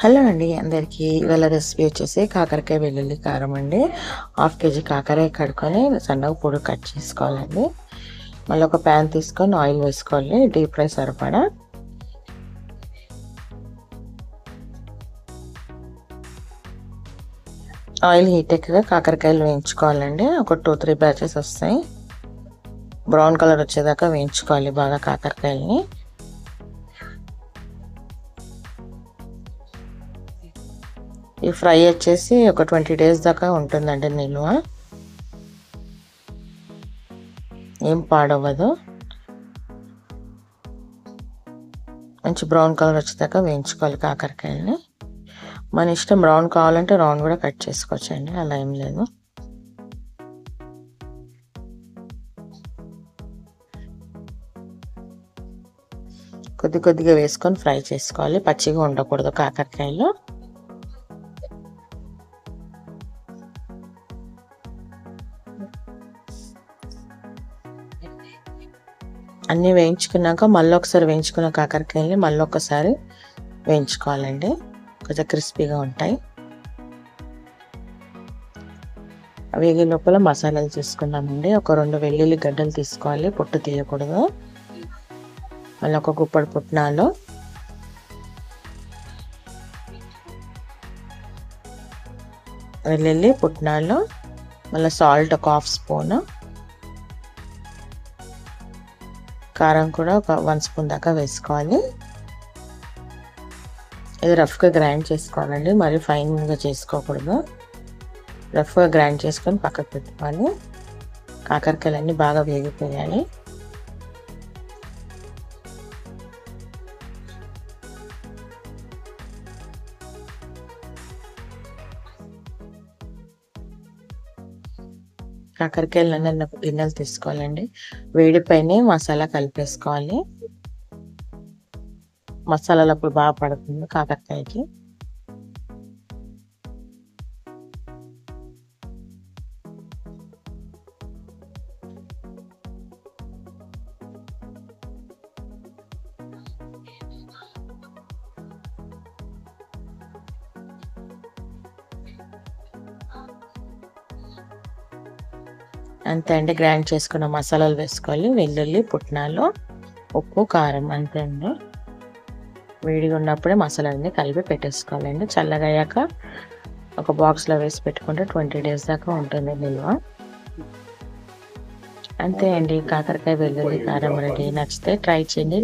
Hello అండి అందరికీ. ఇవాళ రెసిపీ వచ్చేసి కాకరకాయ వెల్లుల్లి కారం అండి. 1/2 కేజీ కాకరకాయ కడుక్కొని సన్నగా పొడి కట్ చేసుకోవాలండి. మళ్ళీ ఒక ప్యాన్ తీసుకొని ఆయిల్ వేసుకోవాలి, డీప్ ఫ్రై సరిపడా. ఆయిల్ హీట్ ఎక్కగా కాకరకాయలు వేయించుకోవాలండి. ఒక 2-3 బ్యాచెస్ వస్తాయి. బ్రౌన్ కలర్ వచ్చేదాకా వేయించుకోవాలి బాగా కాకరకాయలని. ఈ ఫ్రై వచ్చేసి ఒక 20 డేస్ దాకా ఉంటుందండి నిల్వ, ఏం పాడవ్వదు. మంచి బ్రౌన్ కలర్ వచ్చేదాకా వేయించుకోవాలి కాకరకాయలని. మన ఇష్టం, రౌండ్ కావాలంటే రౌండ్ కూడా కట్ చేసుకోవచ్చండి, అలా ఏం లేదు. కొద్దిగా వేసుకొని ఫ్రై చేసుకోవాలి, పచ్చిగా ఉండకూడదు కాకరకాయలు. అన్నీ వేయించుకున్నాక మళ్ళీ ఒకసారి వేయించుకున్న కాకరకాయలని మళ్ళీ ఒకసారి వేయించుకోవాలండి, కొంచెం క్రిస్పీగా ఉంటాయి. వేగే లోపల మసాలాలు చేసుకుందామండి. ఒక 2 వెల్లుల్లి గడ్డలు తీసుకోవాలి, పొట్టు తీయకూడదు. మళ్ళీ ఒక గుప్పడి పుట్నాలు, వెల్లుల్లి పుట్నాలు, మళ్ళీ సాల్ట్ ఒక 1/2 స్పూన్, కారం కూడా ఒక 1 స్పూన్ దాకా వేసుకోవాలి. ఇది రఫ్గా గ్రైండ్ చేసుకోవాలండి, మరి ఫైన్గా చేసుకోకూడదు. రఫ్గా గ్రైండ్ చేసుకొని పక్కకు పెట్టుకోవాలి. కాకరకాయలన్నీ బాగా వేగిపోయాలి. కాకరకాయలన్నీ గిన్నెలు తీసుకోవాలండి. వేడిపైనే మసాలా కలిపేసుకోవాలి. మసాలాలు అప్పుడు బాగా పడుతుంది కాకరకాయకి. అంతే అండి, గ్రైండ్ చేసుకున్న మసాలాలు వేసుకోవాలి. వెల్లుల్లి పుట్నాలు, ఉప్పు, కారం, అంతే అండి. వేడిగా ఉన్నప్పుడే మసాలాలన్నీ కలిపి పెట్టేసుకోవాలండి. చల్లగా అయ్యాక ఒక బాక్స్లో వేసి పెట్టుకుంటే 20 డేస్ దాకా ఉంటుంది నిల్వ. అంతే అండి, కాకరకాయ వెల్లుల్లి కారం రెడీ. నచ్చితే ట్రై చేయండి.